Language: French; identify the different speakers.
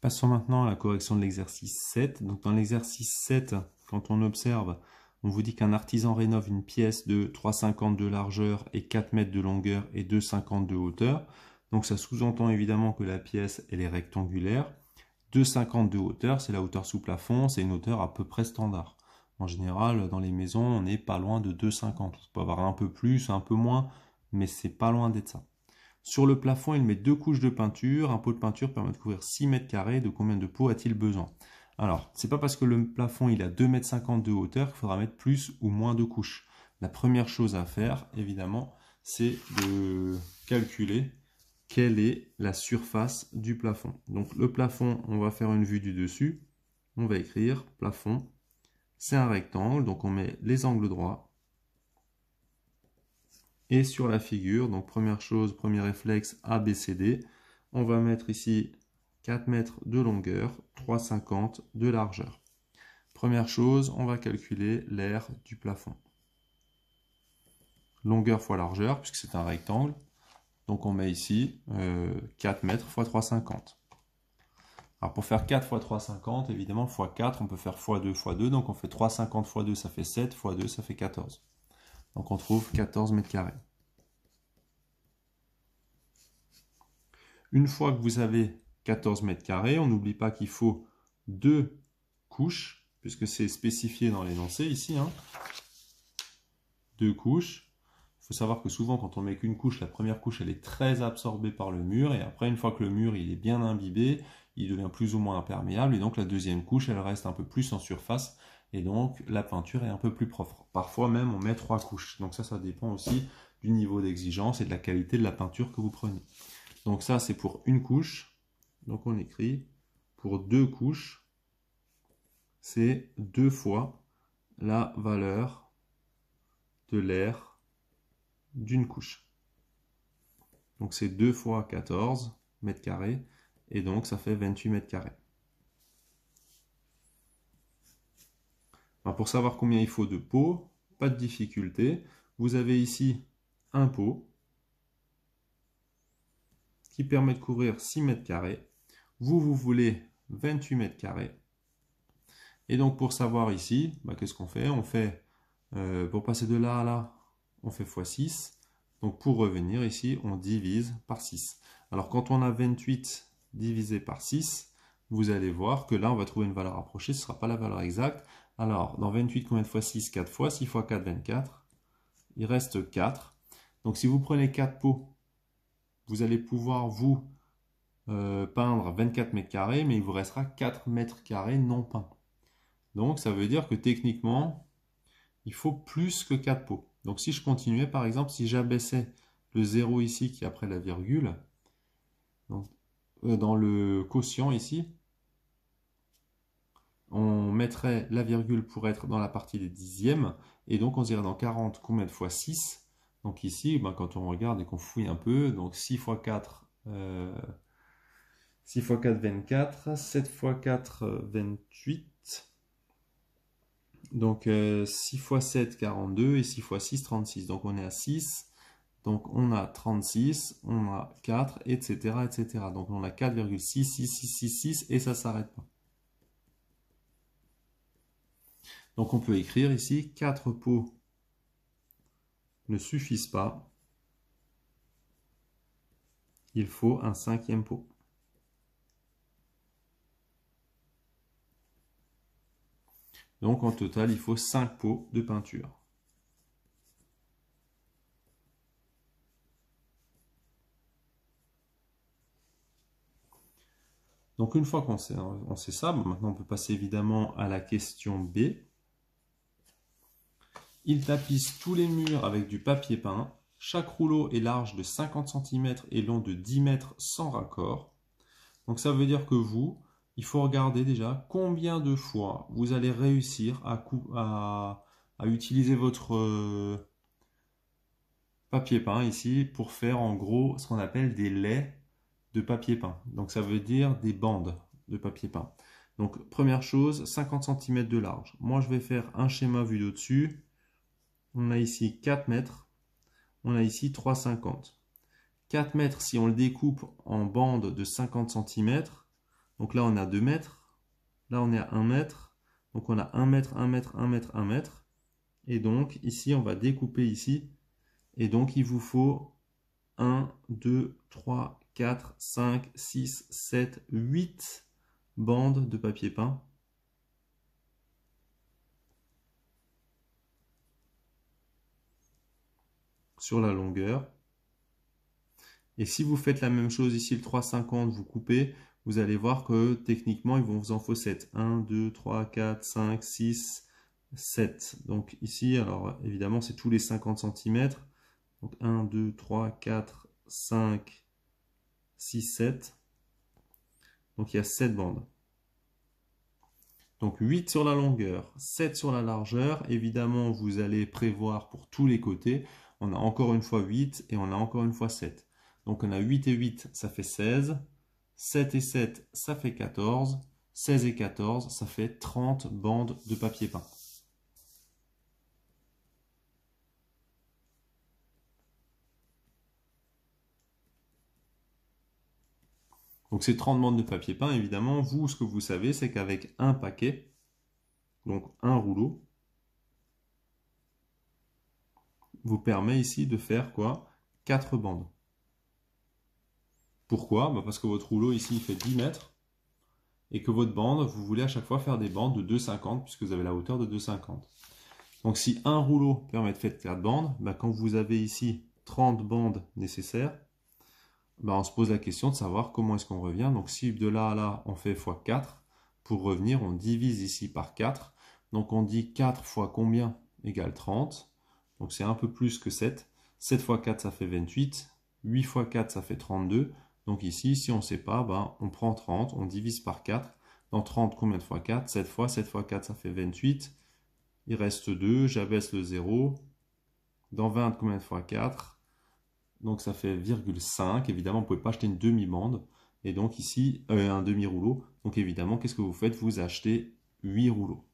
Speaker 1: Passons maintenant à la correction de l'exercice 7. Donc dans l'exercice 7, quand on observe, on vous dit qu'un artisan rénove une pièce de 3,50 de largeur et 4 mètres de longueur et 2,50 de hauteur. Donc ça sous-entend évidemment que la pièce elle est rectangulaire. 2,50 de hauteur, c'est la hauteur sous plafond, c'est une hauteur à peu près standard. En général, dans les maisons, on n'est pas loin de 2,50. On peut avoir un peu plus, un peu moins, mais c'est pas loin d'être ça. Sur le plafond, il met 2 couches de peinture. Un pot de peinture permet de couvrir 6 mètres carrés. De combien de pots a-t-il besoin? Alors, c'est pas parce que le plafond il a 2,50 m de hauteur qu'il faudra mettre plus ou moins de couches. La première chose à faire, évidemment, c'est de calculer quelle est la surface du plafond. Donc le plafond, on va faire une vue du dessus. On va écrire plafond. C'est un rectangle, donc on met les angles droits. Et sur la figure, donc première chose, premier réflexe, ABCD, on va mettre ici 4 mètres de longueur, 3,50 de largeur. Première chose, on va calculer l'aire du plafond. Longueur fois largeur, puisque c'est un rectangle. Donc on met ici 4 mètres fois 3,50. Alors pour faire 4 fois 3,50, évidemment, fois 4, on peut faire fois 2 fois 2. Donc on fait 3,50 fois 2, ça fait 7, fois 2, ça fait 14. Donc on trouve 14 mètres carrés. Une fois que vous avez 14 mètres carrés, on n'oublie pas qu'il faut 2 couches, puisque c'est spécifié dans l'énoncé ici. 2 couches. Il faut savoir que souvent, quand on met qu'une couche, la première couche, elle est très absorbée par le mur. Et après, une fois que le mur il est bien imbibé, il devient plus ou moins imperméable. Et donc, la deuxième couche, elle reste un peu plus en surface. Et donc, la peinture est un peu plus propre. Parfois même, on met 3 couches. Donc ça dépend aussi du niveau d'exigence et de la qualité de la peinture que vous prenez. Donc ça, c'est pour une couche. Donc on écrit pour 2 couches, c'est 2 fois la valeur de l'aire d'une couche. Donc c'est 2 fois 14 mètres carrés, et donc ça fait 28 mètres carrés. Alors pour savoir combien il faut de pots, pas de difficulté. Vous avez ici un pot qui permet de couvrir 6 mètres carrés. Vous voulez 28 mètres carrés. Et donc pour savoir ici, qu'est-ce qu'on fait? On fait, pour passer de là à là, on fait x6. Donc pour revenir ici, on divise par 6. Alors quand on a 28 divisé par 6, vous allez voir que là, on va trouver une valeur approchée. Ce ne sera pas la valeur exacte. Alors dans 28, combien de fois 6? 4 fois. 6 fois 4, 24. Il reste 4. Donc si vous prenez 4 pots, vous allez pouvoir vous peindre 24 mètres carrés, mais il vous restera 4 mètres carrés non peints. Donc ça veut dire que techniquement, il faut plus que 4 pots. Donc si je continuais, par exemple, si j'abaissais le 0 ici, qui est après la virgule, donc, dans le quotient ici, on mettrait la virgule pour être dans la partie des dixièmes, et donc on dirait dans 40, combien de fois 6? Donc ici, quand on regarde et qu'on fouille un peu, donc 6 fois 4, 6 fois 4, 24, 7 fois 4, 28, donc 6 fois 7, 42, et 6 fois 6, 36. Donc on est à 6, donc on a 36, on a 4, etc. etc. Donc on a 4,66666 et ça ne s'arrête pas. Donc on peut écrire ici 4 pots ne suffisent pas. Il faut un 5e pot. Donc en total, il faut 5 pots de peinture. Donc une fois qu'on sait ça, maintenant on peut passer évidemment à la question B. Il tapisse tous les murs avec du papier peint. Chaque rouleau est large de 50 cm et long de 10 mètres sans raccord. Donc ça veut dire que vous, il faut regarder déjà combien de fois vous allez réussir à utiliser votre papier peint ici pour faire en gros ce qu'on appelle des laits de papier peint. Donc ça veut dire des bandes de papier peint. Donc première chose, 50 cm de large. Moi je vais faire un schéma vu d'au-dessus. On a ici 4 mètres. On a ici 3,50. 4 mètres, si on le découpe en bandes de 50 cm, Donc là, on est à 2 mètres. Là, on est à 1 mètre. Donc on a 1 mètre, 1 mètre, 1 mètre, 1 mètre. Et donc ici, on va découper ici. Et donc il vous faut 1, 2, 3, 4, 5, 6, 7, 8 bandes de papier peint. Sur la longueur. Et si vous faites la même chose ici, le 3,50, vous coupez, vous allez voir que techniquement, il vous en faut 7. 1, 2, 3, 4, 5, 6, 7. Donc ici, alors évidemment, c'est tous les 50 cm. Donc 1, 2, 3, 4, 5, 6, 7. Donc il y a 7 bandes. Donc 8 sur la longueur, 7 sur la largeur. Évidemment, vous allez prévoir pour tous les côtés. On a encore une fois 8 et on a encore une fois 7. Donc on a 8 et 8, ça fait 16. 7 et 7, ça fait 14. 16 et 14, ça fait 30 bandes de papier peint. Donc ces 30 bandes de papier peint, évidemment, vous, ce que vous savez, c'est qu'avec un paquet, donc un rouleau, vous permet ici de faire quoi? 4 bandes. Pourquoi? Parce que votre rouleau ici il fait 10 mètres et que votre bande, vous voulez à chaque fois faire des bandes de 2,50 puisque vous avez la hauteur de 2,50. Donc si un rouleau permet de faire 4 bandes, quand vous avez ici 30 bandes nécessaires, on se pose la question de savoir comment est-ce qu'on revient. Donc si de là à là on fait x4, pour revenir on divise ici par 4. Donc on dit 4 fois combien égale 30. Donc c'est un peu plus que 7. 7 fois 4 ça fait 28. 8 fois 4 ça fait 32. Donc ici, si on ne sait pas, on prend 30, on divise par 4. Dans 30, combien de fois 4? 7 fois 4 ça fait 28. Il reste 2, j'abaisse le 0. Dans 20, combien de fois 4? Donc ça fait 0,5. Évidemment, vous ne pouvez pas acheter une demi-bande. Et donc ici, un demi-rouleau. Donc évidemment, qu'est-ce que vous faites? Vous achetez 8 rouleaux.